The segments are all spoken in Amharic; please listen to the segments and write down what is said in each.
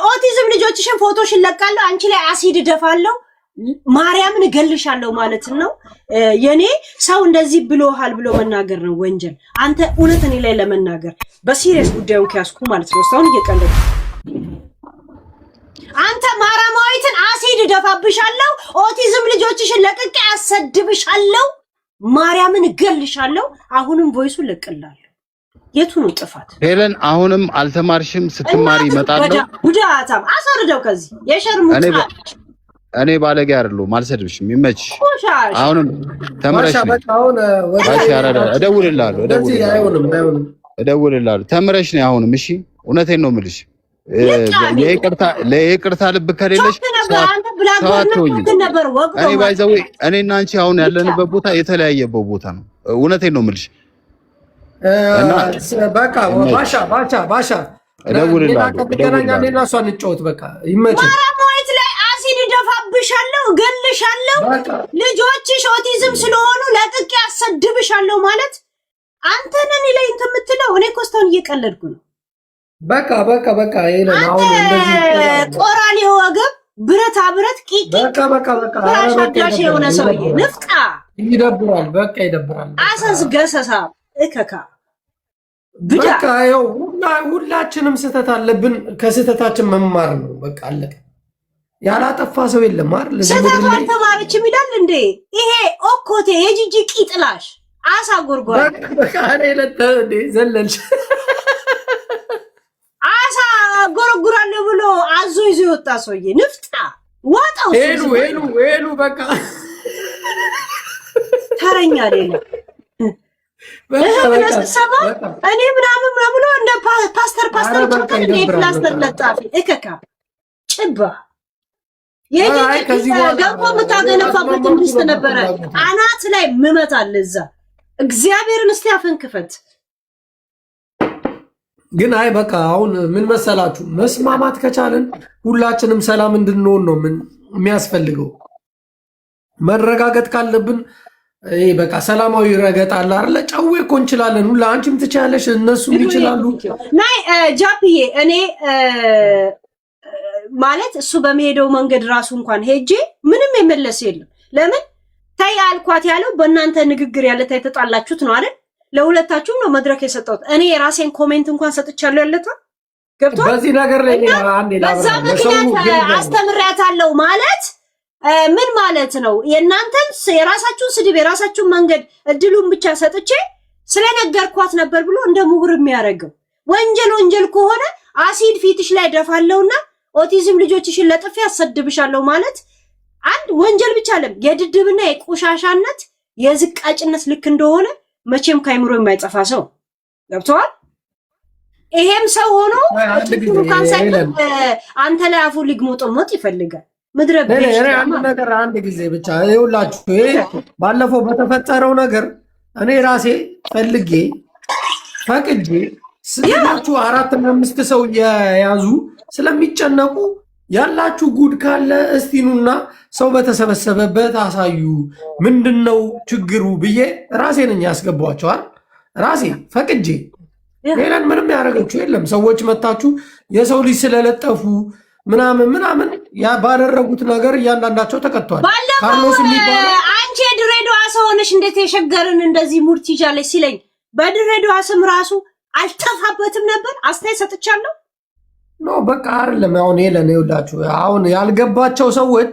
ኦቲዝም ልጆችሽን ፎቶሽን ለቃለሁ አንቺ ላይ አሲድ ደፋለሁ ማርያምን እገልሻለሁ ማለት ነው። የኔ ሰው እንደዚህ ብሎሃል ብሎ መናገር ነው ወንጀል። አንተ እውነት እኔ ላይ ለመናገር በሲሪየስ ጉዳዩን ከያዝኩ ማለት ነው። ሰውን እየቀለድኩ አንተ ማራማዊትን አሲድ ደፋብሻለሁ፣ ኦቲዝም ልጆችሽን ለቅቄ አሰድብሻለሁ፣ ማርያምን እገልሻለሁ። አሁንም ቮይሱ ለቅላለሁ። የቱ ነው ጥፋት? ሄለን አሁንም አልተማርሽም። ስትማሪ ይመጣል ጉዳታም አሰርደው ከዚህ የሸርሙጣ እኔ ባለጌ አይደለሁም። አልሰድብሽም። ይመችሽ። አሁንም ተምረሽ እደውልልሃለሁ። ተምረሽ ነው አሁንም። እሺ እውነቴን ነው የምልሽ። ለይቅርታ ልብ ከሌለሽ እኔ ባይዘው እኔና አንቺ አሁን ያለንበት ቦታ የተለያየበት ቦታ ነው። እውነቴን ነው የምልሽ። በቃ ባሻ እደውልልሃለሁ። እኔና እሷ እንጫወት። በቃ ይመችሽ። ደፋብሻለሁ እገልሻለሁ። ልጆችሽ ኦቲዝም ስለሆኑ ለቅቄ አሰድብሻለሁ ማለት አንተ ነን ላይ እንትን የምትለው። እኔ ኮስታውን እየቀለድኩ ነው። በቃ ይሄን አሁን እንደዚህ ቆራኔ ወገብ ብረታ ብረት ቂቂ በቃ አሻዳሽ የሆነ ሰውዬ ንፍጣ ይደብራል። በቃ ይደብራል። አሰስ ገሰሳ እከካ በቃ ያው ሁላችንም ስህተት አለብን። ከስህተታችን መማር ነው። በቃ አለቀ። ያላጠፋ ሰው የለም አይደል? ስህተቱ አልተማረችም ይላል እንዴ? ይሄ ኦኮቴ የጂጂ ቂጥላሽ አሳ ጎርጓር በቃ ዘለልሽ አሳ ጎርጉራለሁ ብሎ አዞ ይዞ የወጣ ሰውዬ ንፍጣ ዋጣው ሄሉ በቃ ተረኛ አይደለ? እኔ ምናምን ብሎ እንደ ፓስተር ጭቀን እንደ ፕላስተር ለጣፊ እከካ ጭባ ገንፎ የምታገነፋበት ሚስት ነበረ አናት ላይ ምመታል። እዛ እግዚአብሔርን እስቲ አፈን ክፈት። ግን አይ በቃ አሁን ምን መሰላችሁ፣ መስማማት ከቻልን ሁላችንም ሰላም እንድንሆን ነው ምን የሚያስፈልገው። መረጋገጥ ካለብን ይሄ በቃ ሰላማዊ ረገጥ አለ አይደለ? ጨዌ እኮ እንችላለን። ሁላ አንቺም ትችያለሽ፣ እነሱም ይችላሉ። ናይ ጃፒዬ እኔ ማለት እሱ በሚሄደው መንገድ ራሱ እንኳን ሄጄ ምንም የመለስ የለም። ለምን ታይ አልኳት ያለው በእናንተ ንግግር ያለ ታይ ተጣላችሁት ነው አይደል? ለሁለታችሁም ነው መድረክ የሰጠሁት። እኔ የራሴን ኮሜንት እንኳን ሰጥቻለሁ ያለታ ገብቷል። በዚህ ነገር ላይ አንዴ በዛ ምክንያት አስተምሪያታለሁ ማለት ምን ማለት ነው? የእናንተን የራሳችሁን ስድብ የራሳችሁን መንገድ እድሉን ብቻ ሰጥቼ ስለነገርኳት ነበር ብሎ እንደ ምሁር የሚያደርገው ወንጀል ከሆነ አሲድ ፊትሽ ላይ ደፋለውና ኦቲዝም ልጆችሽን ለጥፊ ያሰድብሻለሁ ማለት አንድ ወንጀል ብቻ አይደለም፣ የድድብና የቆሻሻነት የዝቃጭነት ልክ እንደሆነ መቼም ካይምሮ የማይጠፋ ሰው ገብቷል። ይሄም ሰው ሆኖ አንተ ላይ አፉ ሊግሞጠሞጥ ይፈልጋል። ምድረ ነገር አንድ ጊዜ ብቻ ይኸውላችሁ፣ ባለፈው በተፈጠረው ነገር እኔ ራሴ ፈልጌ ፈቅጄ ስላችሁ 4 እና 5 ሰው የያዙ ስለሚጨነቁ ያላችሁ ጉድ ካለ እስቲኑና ሰው በተሰበሰበበት አሳዩ። ምንድነው ችግሩ ብዬ ራሴ ነኝ ያስገባቸዋል። ራሴ ፈቅጄ ሄለን ምንም ያደረገችው የለም። ሰዎች መታችሁ የሰው ልጅ ስለለጠፉ ምናምን ባደረጉት ነገር እያንዳንዳቸው ተቀጥተዋል። ካርሎስ የሚባለው አንቺ የድሬዳዋ ሰው ሆነሽ እንዴት የሸገርን እንደዚህ ሙርት ይዣለሽ ሲለኝ በድሬዳዋ ስም ራሱ አልጠፋበትም ነበር። አስተያየት ሰጥቻለሁ። ኖ በቃ አይደለም። አሁን ሄለን ይኸውላችሁ፣ አሁን ያልገባቸው ሰዎች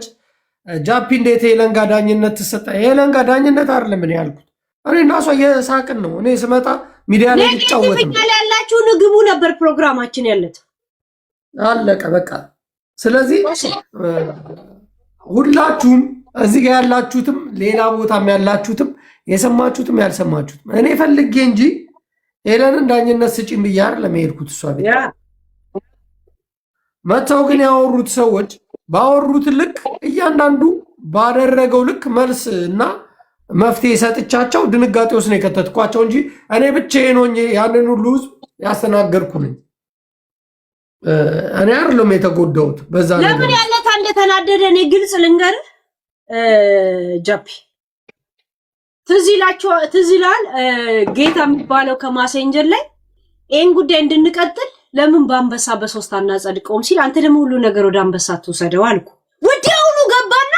ጃፒ እንዴት ሄለን ጋር ዳኝነት ትሰጣ? ሄለን ጋር ዳኝነት አይደለም እኔ ያልኩት። እኔ እና እሷ የሳቅን ነው። እኔ ስመጣ ሚዲያ ላይ ይጫወት ነው ያላችሁ ንግቡ ነበር ፕሮግራማችን ያለት አለቀ በቃ። ስለዚህ ሁላችሁም እዚህ ጋር ያላችሁትም ሌላ ቦታም ያላችሁትም የሰማችሁትም ያልሰማችሁትም እኔ ፈልጌ እንጂ ሄለንን ዳኝነት ስጪኝ ብዬ አይደለም የሄድኩት እሷ ቤት። መተው ግን ያወሩት ሰዎች ባወሩት ልክ እያንዳንዱ ባደረገው ልክ መልስ እና መፍትሄ ሰጥቻቸው ድንጋጤ ውስጥ ነው የከተትኳቸው እንጂ እኔ ብቻዬን ሆኜ ያንን ሁሉ ህዝብ ያስተናገርኩ ነኝ። እኔ አይደለም የተጎዳሁት በዛ ነገር። ለምን ያለታ እንደተናደደ እኔ ግልጽ ልንገርህ ጃፒ፣ ትዝ ይላል ጌታ የሚባለው ከማሴንጀር ላይ ይህን ጉዳይ እንድንቀጥል ለምን በአንበሳ በ3 አናጸድቀውም ሲል አንተ ደግሞ ሁሉ ነገር ወደ አንበሳ ትወሰደው አልኩ። ወዲያውኑ ገባና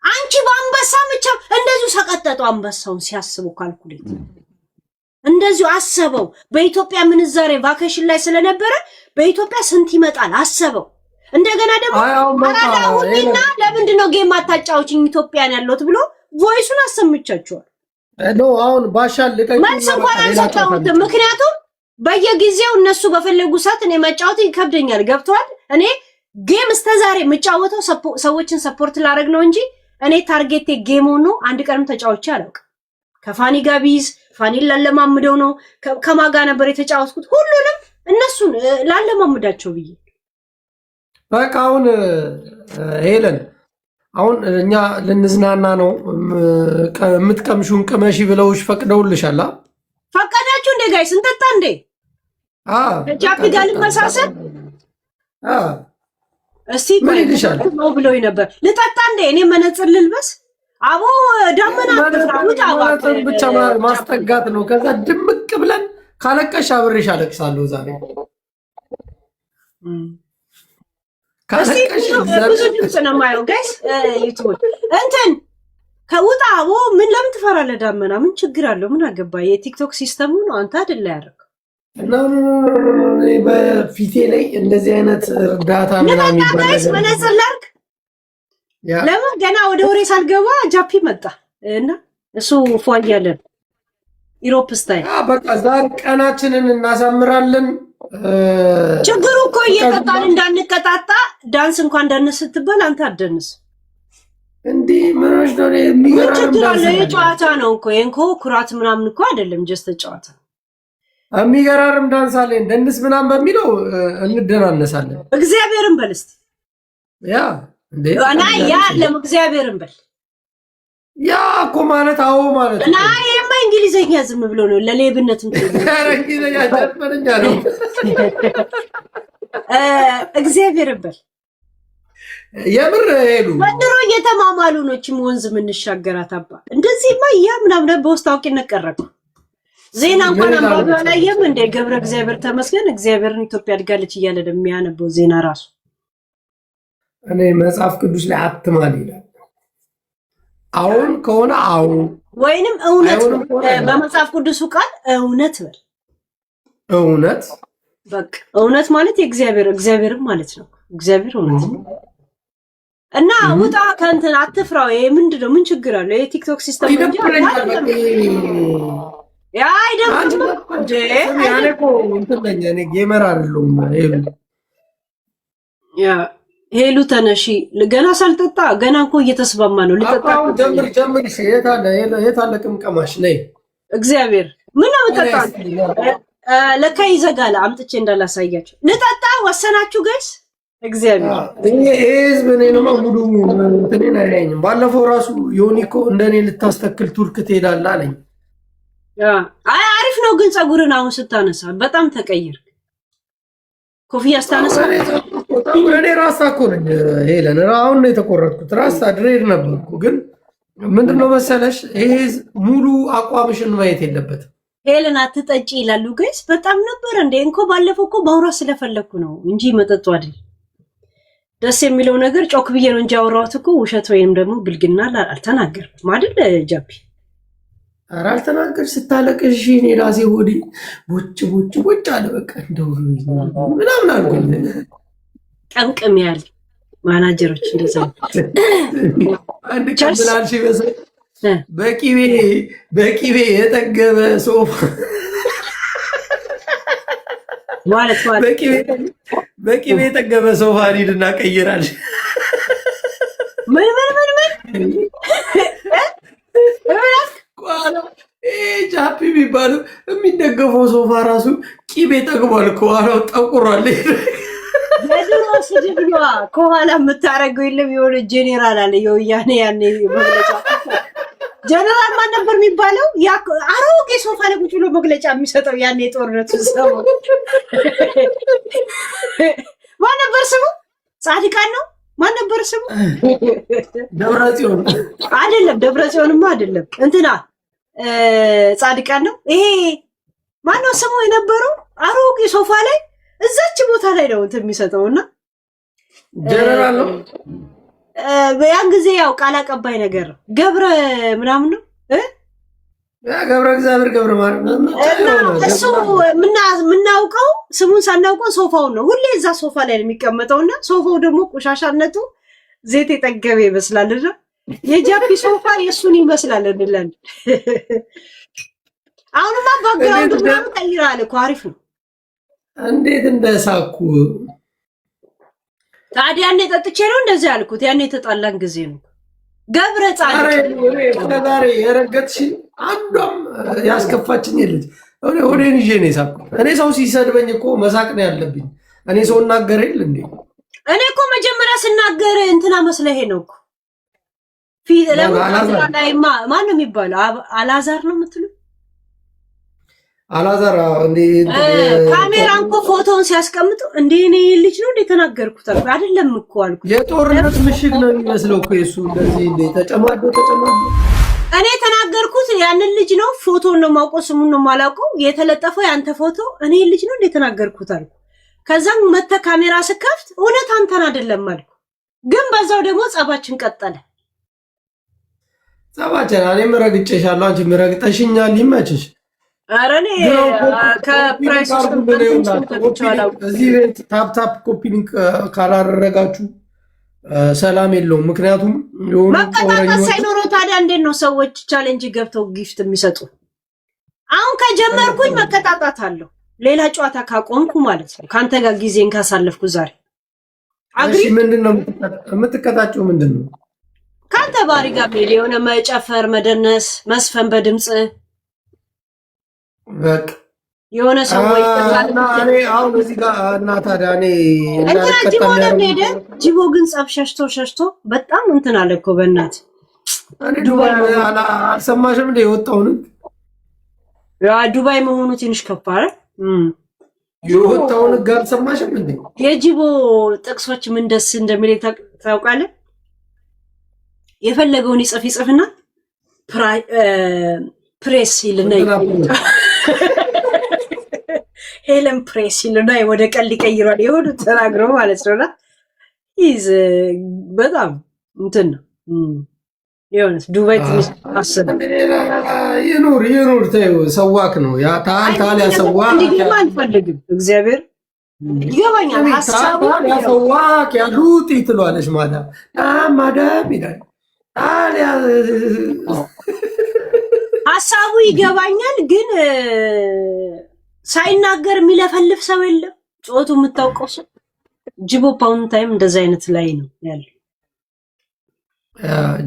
አንቺ በአንበሳ ብቻ እንደዚሁ ሰቀጠጠው። አንበሳውን ሲያስቡ ካልኩሌት እንደዚሁ አሰበው። በኢትዮጵያ ምንዛሬ ቫኬሽን ላይ ስለነበረ በኢትዮጵያ ስንት ይመጣል አሰበው። እንደገና ደግሞ አራዳውና ለምንድነው ጌም አታጫውችኝ ኢትዮጵያን ያለሁት ብሎ ቮይሱን አሰምቻቸዋል። አሁን ባሻል መልስ እንኳን አልሰጠሁትም። ምክንያቱም በየጊዜው እነሱ በፈለጉ ሰዓት እኔ መጫወት ይከብደኛል። ገብቷል። እኔ ጌም እስከዛሬ የምጫወተው ሰዎችን ሰፖርት ላደርግ ነው እንጂ እኔ ታርጌቴ ጌም ሆኖ አንድ ቀንም ተጫውቼ አላውቅም። ከፋኒ ጋር ቢይዝ ፋኒን ላለማምደው ነው። ከማጋ ነበር የተጫወትኩት ሁሉንም እነሱን ላለማምዳቸው ብዬ በቃ አሁን ሄለን አሁን እኛ ልንዝናና ነው። የምትቀምሹን ቅመሺ ብለውሽ ፈቅደውልሻል? ፈቀዳችሁ እንዴ ጋይስ? እንጠጣ እንዴ? ጃፒ ጋር ልመሳሰል እስቲ ምን ይልሻል ነው ብሎኝ ነበር። ልጠጣ እንዴ? እኔ መነጽር ልልበስ? አቦ ዳመና ብቻ ማስጠጋት ነው። ከዛ ድምቅ ብለን ካለቀሽ አብሬሽ አለቅሳለሁ ዛሬ ካለቀሽ ብዙ ድምፅ ነው የማየው ጋይስ ዩቲዩብ እንትን ከውጣ አቦ ምን ለምን ትፈራለህ? ዳመና ምን ችግር አለው? ምን አገባ? የቲክቶክ ሲስተሙ ነው። አንተ አይደለ ያደረገው። በፊቴ ላይ እንደዚህ አይነት እርዳታ ምናምን ይባላል። ጋይስ መነጽር ላድርግ። ለምን ገና ወደ ወሬ ሳልገባ ጃፒ መጣ እና እሱ ፏያለን ኢሮፕ ስታይል በቃ ዛሬ ቀናችንን እናሳምራለን። ችግሩ እኮ እየጠጣን እንዳንቀጣጣ ዳንስ እንኳን እንዳነስ ስትባል አንተ አትደንስ እንዴ? ምንሽ ነው የሚገራም ዳንስ ነው። የጨዋታ ነው እኮ የንኮ ኩራት ምናምን እኮ አይደለም። ጀስት ጨዋታ የሚገራርም ዳንስ አለን። ደንስ ምናምን በሚለው እንደናነሳለን። እግዚአብሔርን በል እስቲ ያ እንዴ እና ያ ለእግዚአብሔርን በል ያ እኮ ማለት አዎ ማለት እና የማ እንግሊዘኛ ዝም ብሎ ነው ለሌብነትም እንግሊዘኛ ጀርመንኛ ነው። እግዚአብሔርን በል የምር ሄሉ ወንድሮ እየተማማሉ ነው። እቺም ወንዝ ምንሻገራት አባ እንደዚህማ ያ ምናምን በውስጥ አውቂነት ቀረኩ። ዜና እንኳን አንባቢ አላየም እንደ ገብረ እግዚአብሔር ተመስገን እግዚአብሔርን ኢትዮጵያ አድጋለች እያለ የሚያነበው ዜና ራሱ እኔ መጽሐፍ ቅዱስ ላይ አትማል ይላል። አሁን ከሆነ አዎ ወይንም እውነት በመጽሐፍ ቅዱሱ ቃል እውነት በል እውነት በቃ እውነት ማለት እግዚአብሔርም ማለት ነው። እግዚአብሔር እውነት ነው እና ውጣ ከእንትን አትፍራው። ይሄ ምንድነው? ምን ችግር አለው? ይሄ ቲክቶክ ሲስተም እንጂ ያ አይደለም እንዴ? ያኔኮ እንትን ነኝ እኔ ጌመር አይደለሁም። ያ ሄሉ ተነሺ። ገና ሳልጠጣ ገና እኮ እየተስማማ ነው። ልጠጣ ጀምር እሺ። የት አለ ቅምቀማሽ? ነይ እግዚአብሔር ምን ነው ጠጣ። ለካ ይዘጋል። አምጥቼ እንዳላሳያችሁ ልጠጣ ወሰናችሁ ጋይስ። እግዚአብሔር ህዝብ እኔ ነው ሙሉ እንትኔን አይለኝም። ባለፈው ራሱ ዮኒኮ እንደኔ ልታስተክል ቱርክ ትሄዳለህ አለኝ። አይ አሪፍ ነው ግን ፀጉርን አሁን ስታነሳ በጣም ተቀየር። ኮፍያ ስታነሳ እኔ ራሳ እኮ ነኝ ሄለን። አሁን ነው የተቆረጥኩት። ራሳ ድሬድ ነበርኩ። ግን ምንድነው መሰለሽ ይሄ ሙሉ አቋምሽን ማየት የለበትም። ሄለን አትጠጪ ይላሉ ጋይስ። በጣም ነበር እንዴ እንኮ ባለፈው እኮ ማውራት ስለፈለኩ ነው እንጂ መጠጡ አይደል። ደስ የሚለው ነገር ጮክ ብዬ ነው እንጂ አወራሁት እኮ ውሸት ወይም ደግሞ ብልግና አልተናገርኩም አይደል ጃፒ? ኧረ አልተናገርሽ። ስታለቅሽ እኔ ራሴ ሆዴ ቦጭ አለ። በቃ እንደው ምናምን አልኩኝ። ቀምቅም ያለ ማናጀሮች እንደዛ አንድ ቀብላልሽ ይመስል በቂቤ የጠገበ ሶፋ ማለት በቂቤ የጠገበ ሶፋ ሊድና ቀይራል። ምን ጃፒ የሚባለው የሚደገፈው ሶፋ ራሱ ቂቤ ጠግቧል። ከኋላው ጠቁሯል። የድሮ ስድብ ነዋ። ከኋላ የምታረገው የለም። የሆነ ጄኔራል አለ የወያኔ ያኔ መግለጫ ጀነራል ማን ነበር የሚባለው? ያ አሮጌ ሶፋ ላይ ቁጭ ብሎ መግለጫ የሚሰጠው ያኔ ጦርነቱ ሰው ማን ነበር ስሙ? ጻድቃን ነው። ማን ነበር ስሙ? ደብረጽዮን አይደለም። ደብረጽዮንማ አይደለም። እንትና ጻድቃን ነው። ይሄ ማነው ስሙ የነበረው? አሮጌ ሶፋ ላይ እዛች ቦታ ላይ ነው እንትን የሚሰጠውና ጀነራል ነው ያን ጊዜ ያው ቃል አቀባይ ነገር ገብረ ምናምን ነው ገብረ እግዚአብሔር ገብረ ማርያም እሱ ምናውቀው ስሙን ሳናውቀው ሶፋውን ነው ሁሌ እዛ ሶፋ ላይ ነው የሚቀመጠውና ሶፋው ደግሞ ቆሻሻነቱ ዘይት የጠገበ ይመስላል አይደል የጃፒ ሶፋ የሱን ይመስላል እንላለን አሁንማ ባክግራውንዱ ምናምን ቀይራል እኮ አሪፍ ነው እንዴት እንደሳኩ ታዲያ እኔ ጠጥቼ ነው እንደዚህ ያልኩት ያኔ የተጣላን ጊዜ ነው ገብረ ጻድቅ የረገጥሽ አንዷም ያስከፋችኝ ልጅ ወዴን ይዤ ነው የሳቅኩት እኔ ሰው ሲሰድበኝ እኮ መሳቅ ነው ያለብኝ እኔ ሰው እናገር የለ እንዴ እኔ እኮ መጀመሪያ ስናገር እንትና መስለሄ ነው እኮ ፊት ለምን ማን ነው የሚባለው አላዛር ነው የምትሉ አላዛር እንዴ ካሜራን እኮ ፎቶውን ሲያስቀምጡ እንዴ እኔ ልጅ ነው እንዴ ተናገርኩት አይደለም እኮ አልኩ የጦርነት ምሽግ ነው የሚመስለው እኮ እሱ እንደዚህ እንዴ ተጨማዶ እኔ ተናገርኩት ያንን ልጅ ነው ፎቶውን ነው ማውቀው ስሙን ነው ማላውቀው የተለጠፈው ያንተ ፎቶ እኔ ልጅ ነው እንዴ ተናገርኩት አልኩ ከዛም መተ ካሜራ ስከፍት እውነት አንተን አይደለም አልኩ ግን በዛው ደግሞ ጸባችን ቀጠለ ጸባችን እኔም ረግጬሻለሁ አንቺ ረግጠሽኛል ይመችሽ አረኔ ከፕራይስ እዚህ ቤት ታፕ ኮፒ ሊንክ ካላደረጋችሁ ሰላም የለውም ምክንያቱም መቀጣጣት ሳይኖረው ታዲያ እንዴት ነው ሰዎች ቻሌንጅ ገብተው ጊፍት የሚሰጡ አሁን ከጀመርኩኝ መቀጣጣት አለው ሌላ ጨዋታ ካቆምኩ ማለት ነው ካንተ ጋር ጊዜን ካሳለፍኩ ዛሬ እሺ ምንድነው የምትቀጣጭው ምንድነው ካንተ ባሪ ጋር የሆነ መጨፈር መደነስ መስፈን በድምጽ በቃ የሆነ ሰው እና እኔ አሁን እዚህ ጋር እና ታዲያ እኔ ጂቦ ግን ጸብ ሸሽቶ በጣም እንትን አለ እኮ በእናት ዱባይ አልሰማሽም እንደ የወጣውን ዱባይ መሆኑ ትንሽ ከፋረ የወጣውን ጋር አልሰማሽም እንደ የጂቦ ጥቅሶች ምን ደስ እንደሚል ታውቃለህ የፈለገውን ይጽፍና ፕሬስ ይልና ሄለን ፕሬስ ይልና ወደ ቀል ይቀይራል የሆነ ተናግሮ ማለት ነውና ኢዝ በጣም እንትን ነው የሆነ ዱባይ ትንሽ አሰብ ይኑር ተይው ሰዋክ ነው ያ ታል ያሰዋክ እንዲህ አልፈልግም እግዚአብሔር ይገባኛል ሐሳቡ ያሰዋክ ያሉት ይትሏለሽ ማዳም ይላል ታዲያ ሐሳቡ ይገባኛል ግን ሳይናገር የሚለፈልፍ ሰው የለም ጾቱ የምታውቀው ሰው ጅቦ ፓውን ታይም እንደዛ አይነት ላይ ነው ያለው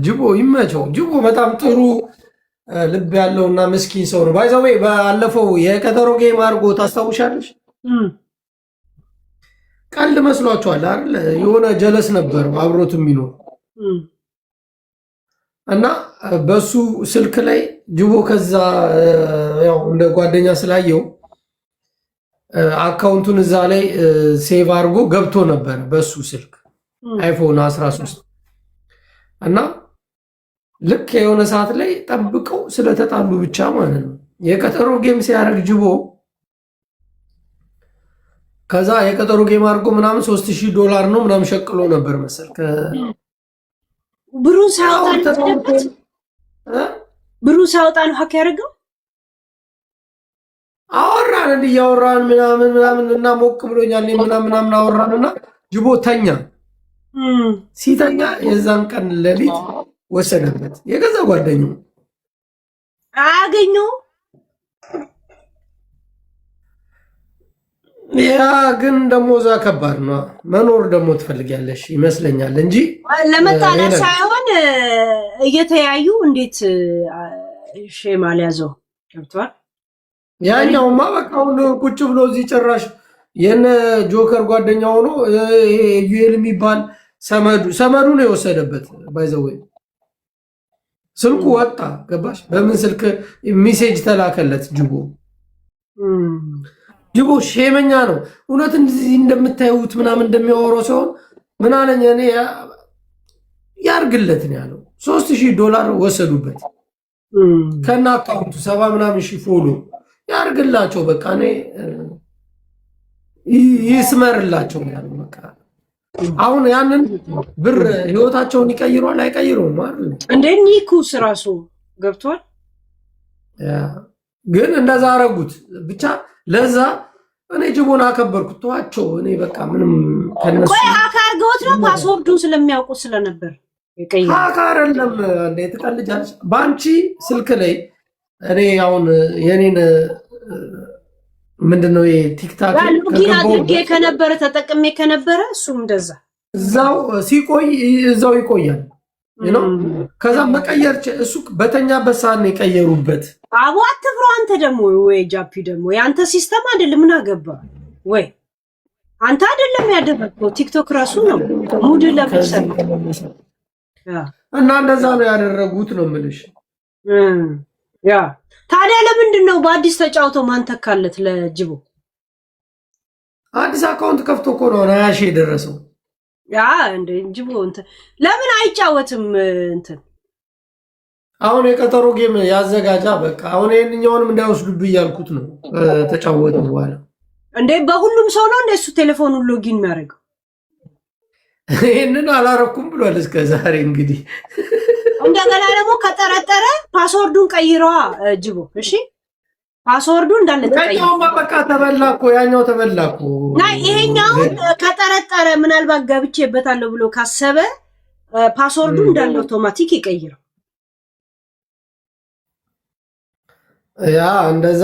ጅቦ ይመቸው ጅቦ በጣም ጥሩ ልብ ያለውና ምስኪን ሰው ነው ባይዘው ባለፈው የቀጠሮ ጌም አድርጎ ታስታውሻለሽ ቀልድ መስሏቸዋል አይደል የሆነ ጀለስ ነበር አብሮት የሚኖር እና በሱ ስልክ ላይ ጅቦ ከዛ ያው እንደ ጓደኛ ስላየው አካውንቱን እዛ ላይ ሴቭ አድርጎ ገብቶ ነበር በሱ ስልክ አይፎን 13 እና ልክ የሆነ ሰዓት ላይ ጠብቀው ስለተጣሉ ብቻ ማለት ነው የቀጠሮ ጌም ሲያደርግ ጅቦ ከዛ የቀጠሮ ጌም አድርጎ ምናምን $3000 ነው ምናምን ሸቅሎ ነበር መሰል ብሩ ሳውጣ ነው ሀክ ያደርገው አወራን እንዲያወራን ምናምን እና ሞቅ ብሎኛል ምናምን አወራንና ጅቦ ተኛ ሲተኛ የዛን ቀን ሌሊት ወሰደበት የገዛ ጓደኛው አገኘው ያ ግን ደሞ እዛ ከባድ ነው መኖር ደሞ ትፈልጊያለሽ ይመስለኛል እንጂ ለመጣላት ሳይሆን እየተያዩ እንዴት ሼማል ያዘው ገብቷል ያኛውማ በቃ ሁሉ ቁጭ ብሎ እዚህ ጭራሽ የነ ጆከር ጓደኛ ሆኖ ዩኤል የሚባል ሰመዱ ነው የወሰደበት ባይዘው ስልኩ ወጣ ገባሽ በምን ስልክ ሜሴጅ ተላከለት ጅቦ ሼመኛ ነው እውነት እንደምታዩት ምናምን እንደሚያወራው ሲሆን ምን አለኝ እኔ ያርግለት ነው ያለው $3000 ወሰዱበት ከና አካውንቱ 70 ምናምን ሺህ ፎሎ ያርግላቸው በቃ እኔ ይስመርላቸው ያለው በቃ አሁን ያንን ብር ህይወታቸውን ይቀይሯል አይቀይሩም አይደል እንዴ? ኒኩስ ራሱ ገብቷል። ግን እንደዛ አረጉት ብቻ። ለዛ እኔ ጅቦን አከበርኩት። ተዋቸው። እኔ በቃ ምንም ከነሱ ቆይ ሀካር ገውት ነው ፓስወርዱን ስለሚያውቁ ስለነበር ይቀይራል። ሀካር አይደለም እንዴ ትቀልጃለሽ? ባንቺ ስልክ ላይ እኔ አሁን የኔን ምንድነው የቲክታክ ሎጊን አድርጌ ከነበረ ተጠቅሜ ከነበረ እሱም እንደዛ እዛው ሲቆይ እዛው ይቆያል ነው። ከዛ መቀየር እሱ በተኛበት ሰዓት ነው የቀየሩበት። አቦ አትፍሮ አንተ ደግሞ ወይ ጃፒ ደግሞ ያንተ ሲስተም አይደለም። ምን አገባ ወይ አንተ አይደለም ያደረገው ቲክቶክ ራሱ ነው ሙድ ለብሰን እና እንደዛ ነው ያደረጉት ነው የምልሽ። ያ ታዲያ ለምንድን ነው በአዲስ ተጫውተው ማን ተካለት ለጅቦ? አዲስ አካውንት ከፍቶ እኮ ነው ናያሽ የደረሰው። ያ እንደ ጅቦ እንትን ለምን አይጫወትም? እንትን አሁን የቀጠሮ ጌም ያዘጋጃ። በቃ አሁን ይሄንኛውንም እንዳይወስዱብኝ እያልኩት ነው ተጫወተ በኋላ። እንዴ በሁሉም ሰው ነው እንደሱ ቴሌፎኑን ሎጊን የሚያደርገው? ይሄንን አላረኩም ብሏል እስከ ዛሬ። እንግዲህ እንደገና ደግሞ ከጠረጠረ ፓስወርዱን ቀይረዋ ጅቦ። እሺ ፓስወርዱ እንዳለ ተቀይሮ ያኛው በቃ ተበላኩ፣ ያኛው ተበላኩ። ናይ ይሄኛው ከጠረጠረ ምናልባት ገብቼበታለሁ ብሎ ካሰበ ፓስወርዱ እንዳለ አውቶማቲክ ይቀይረው። ያ እንደዛ።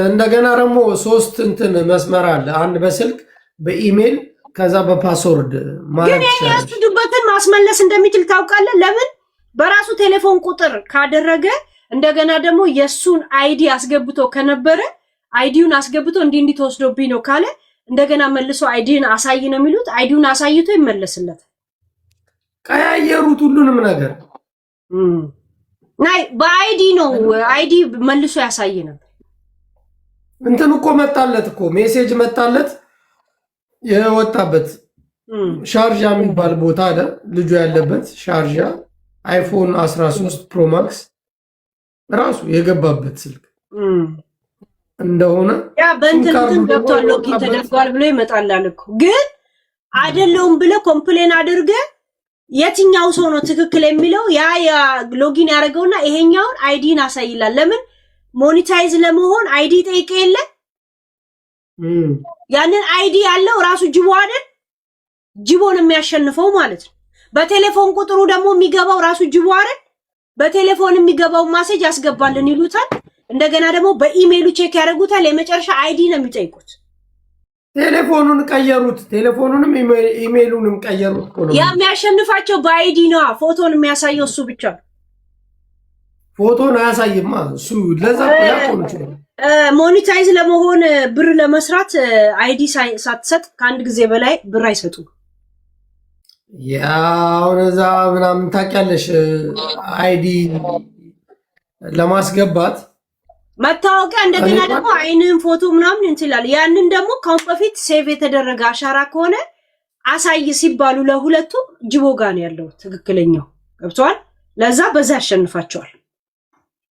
እንደገና ደግሞ 3 እንትን መስመር አለ። አንድ በስልክ በኢሜል ከዛ በፓስወርድ ማለት ነው። ግን ያስዱበትን ማስመለስ እንደሚችል ታውቃለህ? ለምን በራሱ ቴሌፎን ቁጥር ካደረገ እንደገና ደግሞ የሱን አይዲ አስገብቶ ከነበረ አይዲውን አስገብቶ እንዲህ ተወስዶብኝ ነው ካለ እንደገና መልሶ አይዲን አሳይ ነው የሚሉት። አይዲውን አሳይቶ ይመለስለታል። ቀያየሩት ሁሉንም ነገር። ናይ በአይዲ ነው አይዲ መልሶ ያሳይ ነበር። እንትን እኮ መጣለት እኮ ሜሴጅ መጣለት የወጣበት ሻርጃ የሚባል ቦታ አለ ልጁ ያለበት ሻርጃ አይፎን 13 ፕሮ ማክስ ራሱ የገባበት ስልክ እንደሆነ ያ በእንትን ገብቷል ሎጊን ተደርጓል ብሎ ይመጣላል እኮ። ግን አይደለም ብለ ኮምፕሌን አድርገ የትኛው ሰው ነው ትክክል የሚለው ያ ሎጊን ያደረገውና ይሄኛውን አይዲን አሳይላል። ለምን ሞኔታይዝ ለመሆን አይዲ ጠይቀ የለ ያንን አይዲ ያለው ራሱ ጅቦ አይደል? ጅቦን የሚያሸንፈው ማለት ነው። በቴሌፎን ቁጥሩ ደግሞ የሚገባው ራሱ ጅቦ አይደል? በቴሌፎን የሚገባው ማሴጅ ያስገባልን ይሉታል። እንደገና ደግሞ በኢሜይሉ ቼክ ያደርጉታል። የመጨረሻ አይዲ ነው የሚጠይቁት። ቴሌፎኑን ቀየሩት። ቴሌፎኑንም ኢሜይሉንም ቀየሩት እኮ ነው። የሚያሸንፋቸው በአይዲ ነው። ፎቶን የሚያሳየው እሱ ብቻ ነው። ፎቶን አያሳይማ እሱ። ለዛ ያቆም ይችላል። ሞኔታይዝ ለመሆን ብር ለመስራት አይዲ ሳትሰጥ ከአንድ ጊዜ በላይ ብር አይሰጡም። ያው እዛ ምናምን ታውቂያለሽ፣ አይዲ ለማስገባት መታወቂያ እንደገና ደግሞ አይንን ፎቶ ምናምን እንትላል። ያንን ደግሞ ካሁን በፊት ሴቭ የተደረገ አሻራ ከሆነ አሳይ ሲባሉ ለሁለቱ ጅቦ ጋር ነው ያለው ትክክለኛው። ገብቷል? ለዛ በዛ ያሸንፋቸዋል።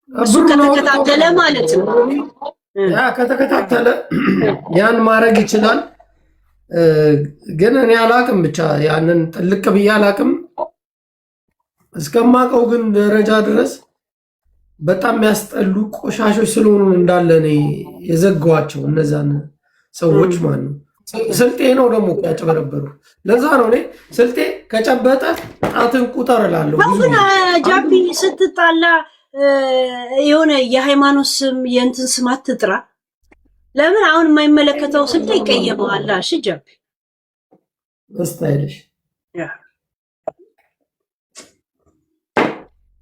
እሱ ከተከታተለ ማለት ነው። ያ ከተከታተለ ያን ማድረግ ይችላል። ግን እኔ አላቅም፣ ብቻ ያንን ጥልቅ ብዬ አላቅም። እስከማውቀው ግን ደረጃ ድረስ በጣም የሚያስጠሉ ቆሻሾች ስለሆኑ እንዳለ እኔ የዘጋኋቸው እነዛን ሰዎች ማለት ነው። ስልጤ ነው ደግሞ ያጭበረበሩ። ለዛ ነው እኔ ስልጤ ከጨበጠ ጣትን ቁጠር እላለሁ። አሁን ጃፒ ስትጣላ የሆነ የሃይማኖት ስም የእንትን ስም አትጥራ። ለምን አሁን የማይመለከተው ስልጤ ይቀየመዋል። እሺ ጃፒ ስታይልሽ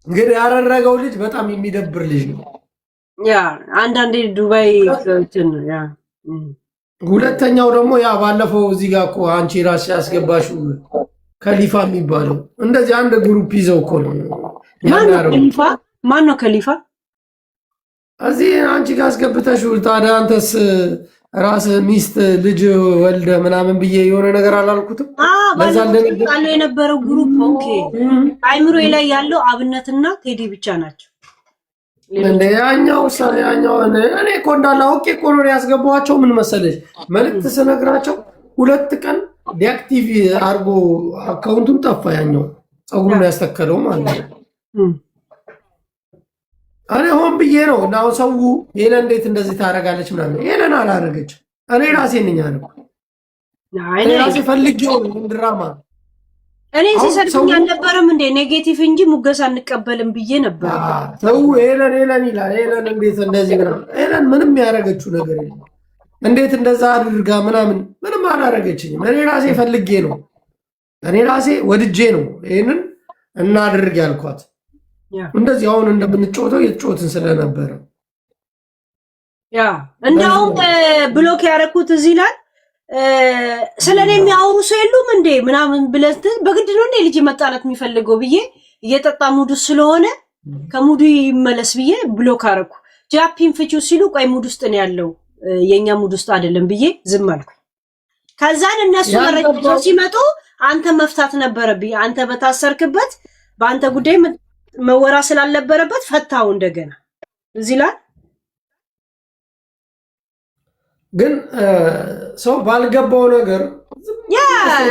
እንግዲህ ያደረገው ልጅ በጣም የሚደብር ልጅ ነው። ያ አንዳንዴ ዱባይ እንትን ያ ሁለተኛው ደግሞ ያ ባለፈው እዚህ ጋር እኮ አንቺ ራስሽ ያስገባሽው ከሊፋ የሚባለው እንደዚህ አንድ ግሩፕ ይዘው እኮ ነው። ማን ነው ከሊፋ? እዚህ አንቺ ጋር አስገብተሽው። ታዲያ አንተስ ራስህ ሚስት ልጅ ወልደ ምናምን ብዬ የሆነ ነገር አላልኩትም? ባለው የነበረው ግሩፕ ኦኬ። አይምሮ ላይ ያለው አብነትና ቴዲ ብቻ ናቸው። እንደ ያኛው እኔ እኮ እንዳለ አውቄ እኮ ነው ያስገባኋቸው። ምን መሰለሽ መልዕክት ስነግራቸው 2 ቀን ዲአክቲቭ አርጎ አካውንቱን ጠፋ። ያኛው ፀጉሩን ያስተከለው ማለት ነው። እኔ ሆን ብዬ ነው እና ሰው ሄለን እንዴት እንደዚህ ታደርጋለች ምናምን። ሄለን አላደረገችም። እኔ ራሴ ነኝ አልኩ። እኔ ራሴ ፈልጌው ድራማ እኔ ሲሰድብኝ አልነበረም እንዴ? ኔጌቲቭ እንጂ ሙገሳ አንቀበልም ብዬ ነበር። ሰው ሄለን ይላል። ሄለን እንዴት እንደዚህ ምናምን። ሄለን ምንም ያደረገችው ነገር የለም። እንዴት እንደዛ አድርጋ ምንም አላደረገችኝም። እኔ ራሴ ፈልጌ ነው፣ እኔ ራሴ ወድጄ ነው ይሄንን እናድርግ ያልኳት። እንደዚህ አሁን እንደምንጫወተው የተጫወትን ስለነበረ እንደውም ብሎክ ያደረኩት እዚህ ላይ ስለኔ የሚያወሩ ሰው የሉም እንዴ ምናምን ብለህ በግድ ነው እንዴ ልጅ መጣላት የሚፈልገው ብዬ እየጠጣ ሙዱ ስለሆነ ከሙዱ ይመለስ ብዬ ብሎክ አደረኩ። ጃፒን ፍቺው ሲሉ ቆይ ሙድ ውስጥ ነው ያለው የኛ ሙድ ውስጥ አይደለም ብዬ ዝም አልኩ። ከዛን እነሱ መረጃው ሲመጡ አንተ መፍታት ነበረብኝ። አንተ በታሰርክበት በአንተ ጉዳይ መወራ ስላልነበረበት ፈታው እንደገና እዚህ ላይ ግን ሰው ባልገባው ነገር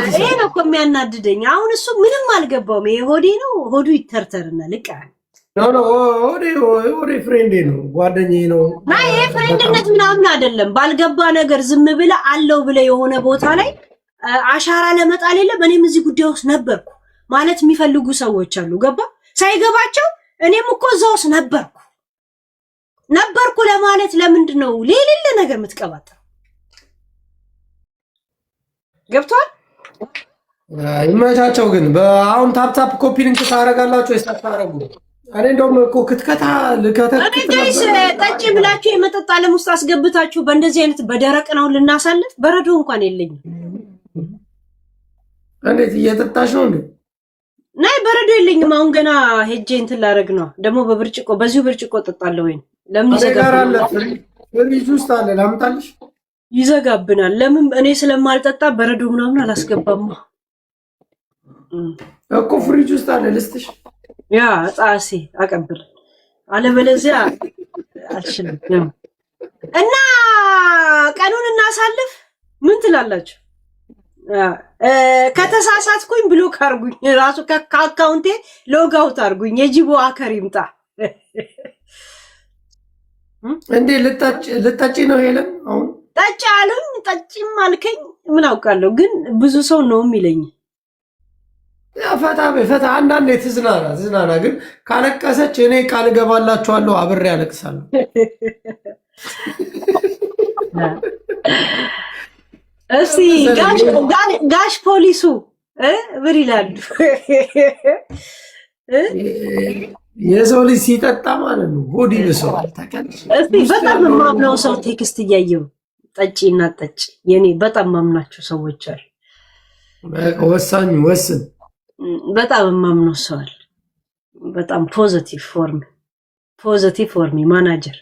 ይሄ ነው እኮ የሚያናድደኝ። አሁን እሱ ምንም አልገባውም። ይሄ ሆዴ ነው ሆዱ ይተርተርና ልቃ ሆዴ ፍሬንዴ ነው ጓደኛዬ ነው። ይሄ ፍሬንድነት ምናምን አይደለም። ባልገባ ነገር ዝም ብለህ አለው ብለህ የሆነ ቦታ ላይ አሻራ ለመጣል የለም። እኔም እዚህ ጉዳይ ውስጥ ነበርኩ ማለት የሚፈልጉ ሰዎች አሉ። ገባ ሳይገባቸው እኔም እኮ እዛ ውስጥ ነበርኩ ለማለት ለምንድን ነው ሌላ ነገር የምትቀባጥረው? ገብቷል? ይመቻቸው። ግን አሁን ታፕ ኮፒ ሊንክ ታደርጋላችሁ ወይስ አታደርጉ? እኔ እንደውም እኮ ጋይስ ጠጪ ብላችሁ የመጠጥ ዓለም ውስጥ አስገብታችሁ በእንደዚህ አይነት በደረቅ ነው ልናሳልፍ። በረዶ እንኳን የለኝም። እንዴት እየጠጣሽ ነው እንዴ? ናይ በረዶ የለኝም። አሁን ገና ሄጄ እንትን ላደርግ ነው። ደግሞ በዚሁ ብርጭቆ ጠጣለሁ። ወይ ለምን ይዘጋብናል? ፍሪጅ ውስጥ አለ ላምጣልሽ። ይዘጋብናል። ለምን እኔ ስለማልጠጣ በረዶ ምናምን አላስገባም እኮ ፍሪጅ ውስጥ አለ ልስጥሽ። ያ ጻሲ አቀብል አለበለዚያ አልችልም። እና ቀኑን እናሳልፍ። ምን ትላላችሁ? ከተሳሳትኩኝ ብሎክ አርጉኝ። ራሱ ከአካውንቴ ሎግ አውት አርጉኝ። የጂቦ አከር ይምጣ እንዴ። ልጠጪ ነው ሄለን? አሁን ጠጪ አሉኝ። ጠጪም አልከኝ ምን አውቃለሁ። ግን ብዙ ሰው ነው የሚለኝ። ፈታ አንዳንዴ ትዝናና። ግን ካለቀሰች እኔ ቃል እገባላችኋለሁ አብሬ ያለቅሳለሁ። እስቲ ጋሽ ፖሊሱ ምን ይላሉ? የሰው ልጅ ሲጠጣ ማለት ነው ሆድ ይብሰዋል። እስቲ በጣም የማምነው ሰው ቴክስት እያየው ጠጪ እና ጠጪ የኔ በጣም ማምናቸው ሰዎች አሉ። ወሳኝ ወስን በጣም የማምነው ሰው አለ። በጣም ፖዚቲቭ ፎርሚ ማናጀር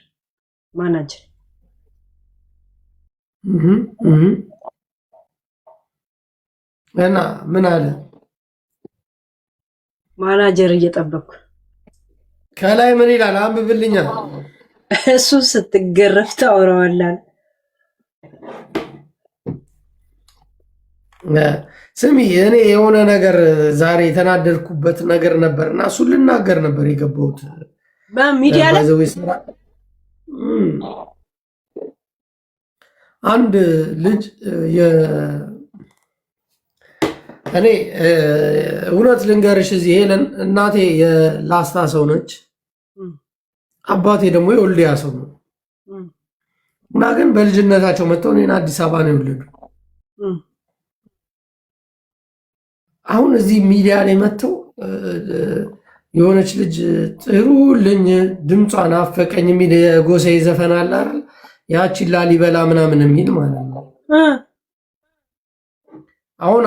እና ምን አለ ማናጀር እየጠበቅኩ ከላይ ምን ይላል? አንብብልኛ። እሱ ስትገረፍ ታወራዋለህ። ስሚ እኔ የሆነ ነገር ዛሬ የተናደድኩበት ነገር ነበር እና እሱን ልናገር ነበር የገባሁት በሚዲያ ላይ። አንድ ልጅ እኔ እውነት ልንገርሽ እዚህ ሄለን እናቴ የላስታ ሰው ነች፣ አባቴ ደግሞ የወልዲያ ሰው ነው እና ግን በልጅነታቸው መጥተው እኔን አዲስ አበባ ነው የወለዱ። አሁን እዚህ ሚዲያ ላይ መጥተው የሆነች ልጅ ጥሩልኝ ድምጿን አፈቀኝ የሚል የጎሳዬ ዘፈን አለ አይደል? ያቺን ላሊበላ ምናምን የሚል ማለት ነው። አሁን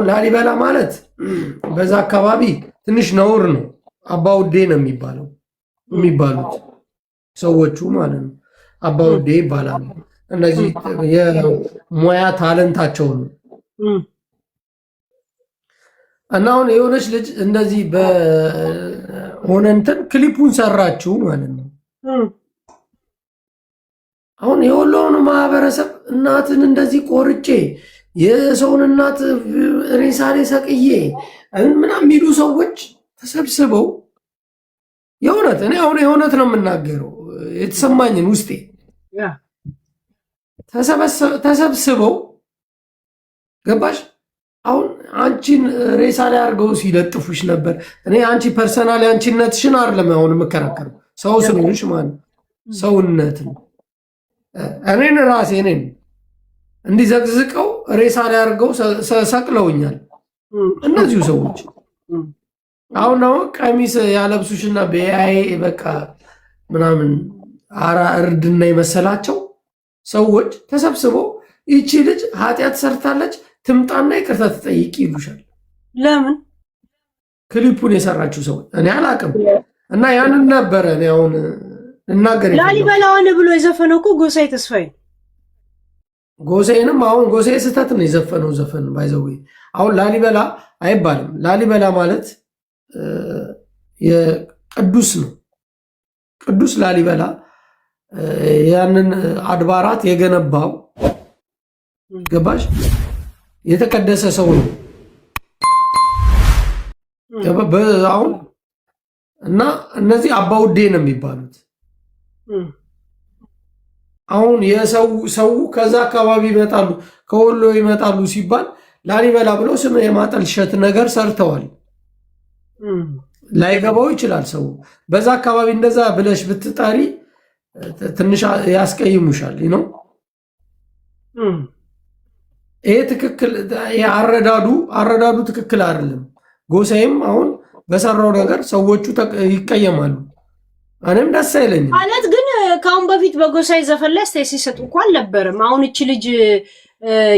ላሊበላ ማለት በዛ አካባቢ ትንሽ ነውር ነው። አባውዴ ነው የሚባሉት ሰዎቹ ማለት ነው። አባውዴ ይባላሉ። እነዚህ የሙያ ታለንታቸው ነው። እና አሁን የሆነች ልጅ እንደዚህ በሆነ እንትን ክሊፑን ሰራችው ማለት ነው። አሁን የወሎውን ማህበረሰብ እናትን እንደዚህ ቆርጬ የሰውን እናት ሬሳ ላይ ሰቅዬ ምናምን የሚሉ ሰዎች ተሰብስበው የእውነት እኔ አሁን የእውነት ነው የምናገረው የተሰማኝን ውስጤ ተሰብስበው ገባሽ? አሁን አንቺን ሬሳ ላይ አድርገው ሲለጥፉሽ ነበር። እኔ አንቺ ፐርሰናሊ አንቺነትሽን አይደለም አሁን የምከራከረው ሰው ስለሆንሽ ማለት ሰውነት ነው። እኔን ራሴ እኔን እንዲዘቅዝቀው ሬሳ ላይ አድርገው ሰቅለውኛል እነዚሁ ሰዎች። አሁን ቀሚስ ያለብሱሽና በያይ በቃ ምናምን እርድና የመሰላቸው ሰዎች ተሰብስበው ይቺ ልጅ ኃጢአት ሰርታለች ትምጣና ይቅርታ ትጠይቂ ይሉሻል። ለምን? ክሊፑን የሰራችው ሰው እኔ አላውቅም። እና ያንን ነበረ እኔ አሁን እናገር ላሊበላውን ብሎ የዘፈነው እኮ ጎሳዬ ተስፋዬ ጎሳዬንም አሁን ጎሳዬ ስህተት ነው የዘፈነው ዘፈን ባይዘው አሁን ላሊበላ አይባልም። ላሊበላ ማለት የቅዱስ ነው። ቅዱስ ላሊበላ ያንን አድባራት የገነባው ገባሽ? የተቀደሰ ሰው ነው። አሁን እና እነዚህ አባውዴ ነው የሚባሉት። አሁን የሰው ከዛ አካባቢ ይመጣሉ ከወሎ ይመጣሉ ሲባል ላሊበላ ብለው ስም የማጠልሸት ነገር ሰርተዋል። ላይገባው ይችላል ሰው። በዛ አካባቢ እንደዛ ብለሽ ብትጠሪ ትንሽ ያስቀይሙሻል ነው። ይሄ ትክክል አረዳዱ ትክክል አይደለም። ጎሳዬም አሁን በሰራው ነገር ሰዎቹ ይቀየማሉ። እኔም ደስ አይለኝም ማለት ግን ከአሁን በፊት በጎሳዬ ዘፈን ላይ አስተያየት ሲሰጡ እኮ አልነበረም። አሁን እቺ ልጅ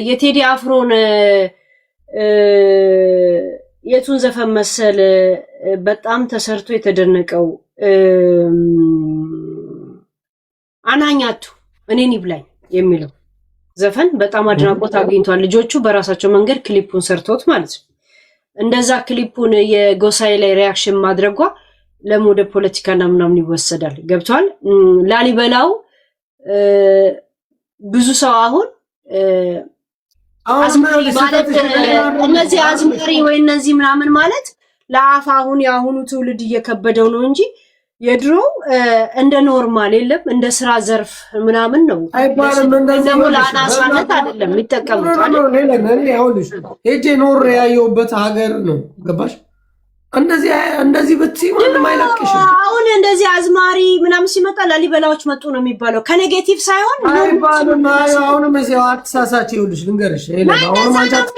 የቴዲ አፍሮን የቱን ዘፈን መሰል በጣም ተሰርቶ የተደነቀው አናኛቱ እኔን ይብላኝ የሚለው ዘፈን በጣም አድናቆት አግኝቷል። ልጆቹ በራሳቸው መንገድ ክሊፑን ሰርተውት ማለት ነው። እንደዛ ክሊፑን የጎሳዬ ላይ ሪያክሽን ማድረጓ ለሞደ ፖለቲካና ምናምን ይወሰዳል። ገብቷል። ላሊበላው ብዙ ሰው አሁን አዝማሪ ማለት እነዚህ አዝማሪ ወይ እነዚህ ምናምን ማለት ለአፍ አሁን የአሁኑ ትውልድ እየከበደው ነው እንጂ የድሮ እንደ ኖርማል የለም እንደ ስራ ዘርፍ ምናምን ነው አይባልም። እንደዚህ ለአናሳነት አይደለም የሚጠቀሙት አይደል? ሄጄ ኖር ያየሁበት ሀገር ነው። ገባሽ? እንደዚህ ብትይ ምንም አይለቅሽም። አሁን እንደዚህ አዝማሪ ምናምን ሲመጣ ላሊበላዎች መጡ ነው የሚባለው ከኔጌቲቭ ሳይሆን አይባልም። አሁንም እዚያው አትሳሳች። ይኸውልሽ ልንገርሽ አሁንም አንቻት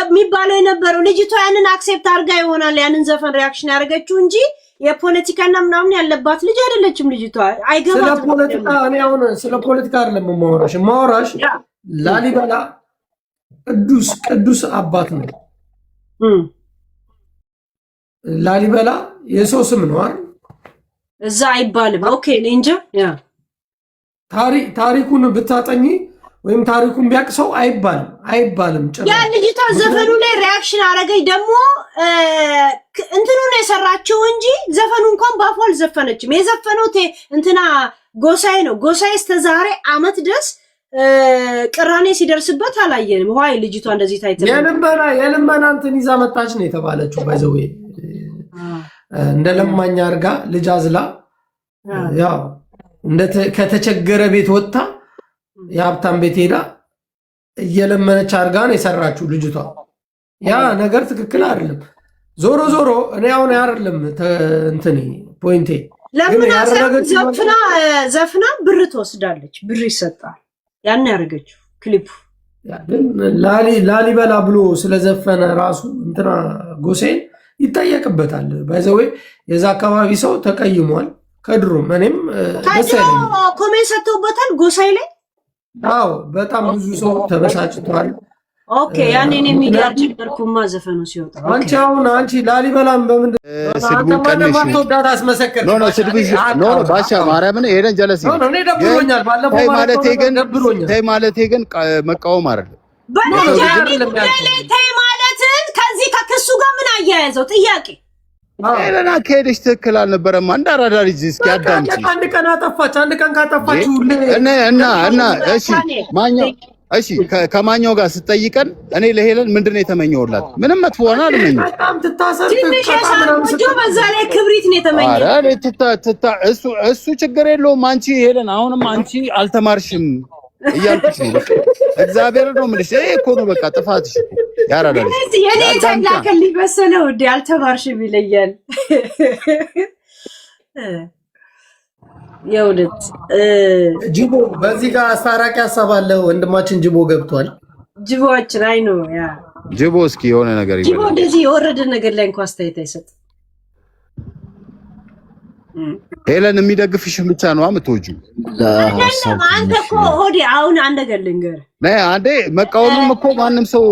የሚባለው የነበረው ልጅቷ ያንን አክሴፕት አድርጋ ይሆናል ያንን ዘፈን ሪያክሽን ያደረገችው እንጂ የፖለቲካና ምናምን ያለባት ልጅ አይደለችም ልጅቷ። አይገባትም። ስለ ፖለቲካ እኔ አሁን ስለ ፖለቲካ አይደለም ማወራሽ ላሊበላ ቅዱስ አባት ነው። ላሊበላ የሰው ስም ነው አይደል? እዛ አይባልም። ኦኬ እንጃ ያ ታሪኩን ብታጠኚ ወይም ታሪኩን ቢያቅሰው አይባልም። ያ ልጅቷ ዘፈኑ ላይ ሪያክሽን አረገኝ ደግሞ እንትኑን የሰራችው እንጂ ዘፈኑ እንኳን ባፏ አልዘፈነችም። የዘፈነው እንትና ጎሳዬ ነው። ጎሳዬ እስከ ዛሬ አመት ድረስ ቅራኔ ሲደርስበት አላየንም። ሆይ ልጅቷ እንደዚህ ታይተለ የልመና እንትን ይዛ መጣች ነው የተባለችው። ባይዘው እንደ ለማኛ አርጋ ልጅ አዝላ ያው ከተቸገረ ቤት ወጣ የሀብታም ቤት ሄዳ እየለመነች አርጋ ነው የሰራችው ልጅቷ። ያ ነገር ትክክል አይደለም። ዞሮ እኔ አሁን አይደለም እንትኔ ፖይንቴ ለምን ዘፍና ብር ትወስዳለች፣ ብር ይሰጣል። ያን ያደረገችው ክሊፑ ላሊበላ ብሎ ስለዘፈነ ራሱ እንትና ጎሳዬን ይጠየቅበታል። ባይዘዌ የዛ አካባቢ ሰው ተቀይሟል ከድሮም። እኔም ደስ አይለኝም። ኮሜንት ሰጥተውበታል ጎሳዬ ላይ። አዎ በጣም ብዙ ሰው ተበሳጭቷል። ኦኬ ያኔ እኔ ሚዲያ ጀመርኩማ ዘፈኑ ሲወጣ። አንቺ ላሊበላም በምንድን ስድቡን ቀንሽ ተወዳት አስመሰከረ ኖ ባሻ ማርያምን ሄደን ጀለስ ነው እኔ ደብሮኛል። ባለፈው ተይ ማለቴ ግን መቃወም አይደለም። ተይ ማለትን ከዚህ ከክሱ ጋር ምን አያያዘው ጥያቄ? ሄለን አካሄደሽ ትክክል አልነበረም። አንድ አራዳ ልጅ እስኪ አዳምጪ። አንድ ቀን አጠፋች። አንድ ቀን ካጠፋችሁ እና እሺ ከማኛው ጋር ስትጠይቀን እኔ ለሄለን ምንድነው የተመኘውላት? ምንም መጥፎ ሆነ አልመኘው። በጣም ትታሰር በዛ ላይ ክብሪት ነው የተመኘው። እሱ ችግር የለውም። አንቺ ሄለን አሁንም አንቺ አልተማርሽም እያልኩሽ ነው። እግዚአብሔር ነው የምልሽ። ይሄ እኮ ነው በቃ ጥፋትሽ ያራዳል። የኔ ተላከልኝ መሰለው እንዴ? አልተማርሽም ይለያል። የውልት ጅቦ በዚህ ጋር አስታራቂ ሀሳብ አለ። ወንድማችን ጅቦ ገብቷል። ጅቦችን አይ ነው ያ ጅቦ እስኪ የሆነ ነገር ይበል። ጅቦ እንደዚህ የወረደ ነገር ላይ እንኳን አስተያየት አይሰጥ። ሄለን የሚደግፍሽን ብቻ ነው የምትወጂው። አንተ እኮ ሆዴ አሁን አንድ ነገር ልንገርህ። አንዴ መቃወምም እኮ ማንም ሰው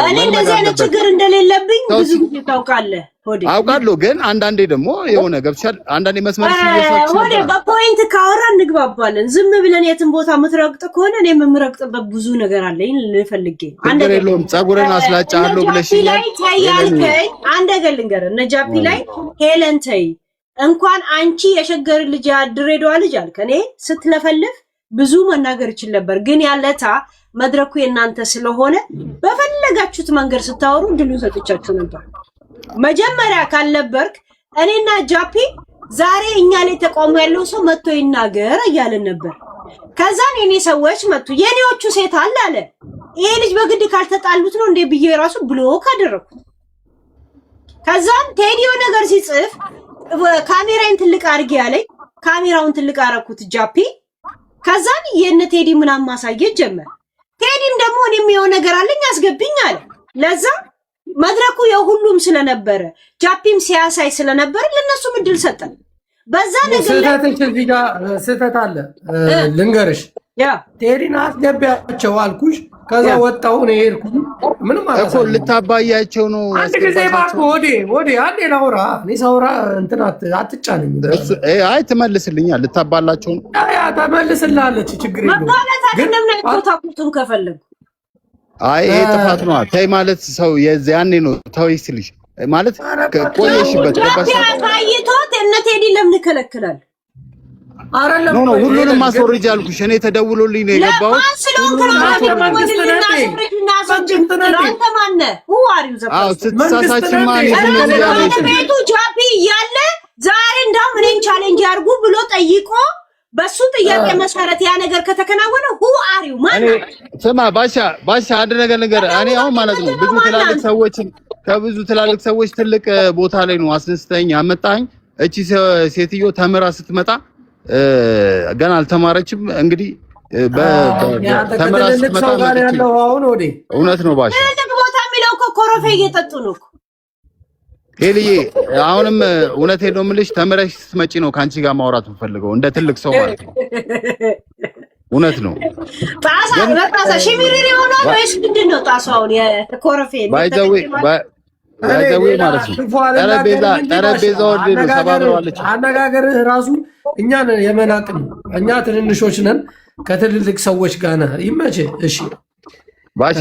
እኔ እንደዚህ አይነት ችግር እንደሌለብኝ ብዙ ጊዜ ታውቃለህ ሆዴ። አውቃለሁ ግን አንዳንዴ ደግሞ የሆነ ገብቻል። አንዳንዴ መስመር ሲይዘሽ ሆዴ በፖይንት ካወራ እንግባባለን። ዝም ብለን የትን ቦታ የምትረግጥ ከሆነ እኔ የምረግጥበት ብዙ ነገር አለኝ ልፈልጌ። አንድ ነገር የለውም ፀጉርን አስላጫለሁ ብለሽ ላይ ታያልከኝ። አንድ ነገር ልንገርህ እነ ጃፒ ላይ ሄለን ተይ እንኳን አንቺ የሸገር ልጅ ድሬዳዋ ልጅ አልከ። እኔ ስትለፈልፍ ብዙ መናገር ይችል ነበር፣ ግን ያለታ መድረኩ የናንተ ስለሆነ በፈለጋችሁት መንገድ ስታወሩ ድሉ ሰጥቻችሁ ነበር። መጀመሪያ ካልነበርክ እኔና ጃፒ ዛሬ እኛ ላይ ተቃውሞ ያለው ሰው መጥቶ ይናገር እያልን ነበር። ከዛን የኔ ሰዎች መጡ። የኔዎቹ ሴት አለ ይሄ ልጅ በግድ ካልተጣሉት ነው እንዴ ብዬ ራሱ ብሎክ አደረኩት። ከዛን ቴዲዮ ነገር ሲጽፍ ካሜራውን ትልቅ አድርጌ ያለኝ ካሜራውን ትልቅ አደረኩት ጃፒ። ከዛን የነ ቴዲ ምናምን ማሳየት ጀመረ። ቴዲም ደግሞ እኔም የሆነ ነገር አለኝ አስገብኝ አለ። ለዛ መድረኩ የሁሉም ስለነበረ ጃፒም ሲያሳይ ስለነበረ ለነሱም እድል ሰጠን። በዛ ነገር ስህተት አለ ልንገርሽ። ቴዲን አስገቢያቸው አልኩሽ። ከዛ ወጣው ነው ሄድኩ። ምንም እኮ ልታባያቸው ነው። አንድ ጊዜ ባኮ ወዴ አንዴ ላውራ። እኔ ሳውራ እንትን አትጫነኝ። አይ ትመልስልኛል። ልታባላቸው ነው። ተመልስላለች። ችግር የለውም። ግን ታቁቱም ከፈለጉ አይ ይሄ ጥፋት ነው። ተይ ማለት ሰው ያኔ ነው ተው ይስልሽ ማለት ቆየሽበት። ገባሽ? ታይቶት እነ ቴዲ ለምን ይከለክላል? አይደለም ነው ሁሉንም ማስወርጅ አልኩሽ። እኔ ተደውሎልኝ ነው የገባሁት። ቤቱ ጃፒ እያለ ዛሬ እንዳውም እኔን ቻሌንጅ ያርጉ ብሎ ጠይቆ በሱ ጥያቄ መሰረት ያ ነገር ከተከናወነ ሁ አሪው ማለት ስማ ባሻ አንድ ነገር እኔ አሁን ማለት ነው ከብዙ ትላልቅ ሰዎች ትልቅ ቦታ ላይ ነው አስነስተኝ ያመጣኝ። እቺ ሴትዮ ተምራ ስትመጣ ገና አልተማረችም። እንግዲህ ተምራ ስትመጣ ያለው አሁን እውነት ነው ባሻ ትልቅ ቦታ የሚለው እኮ ኮረፌ እየጠጡ ነው እኮ ሄልዬ። አሁንም እውነቴን ነው የምልሽ፣ ተምረሽ ስትመጪ ነው ከአንቺ ጋር ማውራት የምፈልገው እንደ ትልቅ ሰው ማለት ነው። እውነት ነው። ጣሳ ሽሚሪሪ ሆኖ ወይስ ምንድን ነው ጣሳውን የኮረፌ ባይዘዌ ማለት ነው። ጠረጴዛ ወርድ ነው ሰባብረዋለች። አነጋገርህ ራሱ እኛን የመናቅ ነው። እኛ ትንንሾች ነን፣ ከትልልቅ ሰዎች ጋር ነህ። ይመችህ። እሺ ባሻ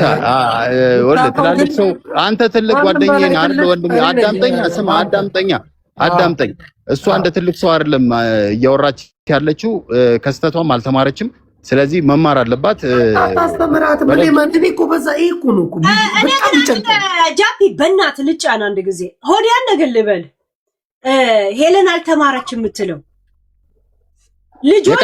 ወልድ ትላልቅ ሰው አንተ ትልቅ ጓደኛዬ ነህ አይደል? ወንድሜ አዳምጠኛ፣ ስማ አዳምጠኝ። እሷ እንደ ትልቅ ሰው አይደለም እያወራች ያለችው፣ ከስተቷም አልተማረችም። ስለዚህ መማር አለባት። አስተምራት በለማንዴ እኮ በዛ እኮ ነው እኮ ጃፒ በእናትህ ልጫና አንድ ጊዜ ሆዲያን ነገር ልበል። ሄለን አልተማረችም የምትለው ልጆች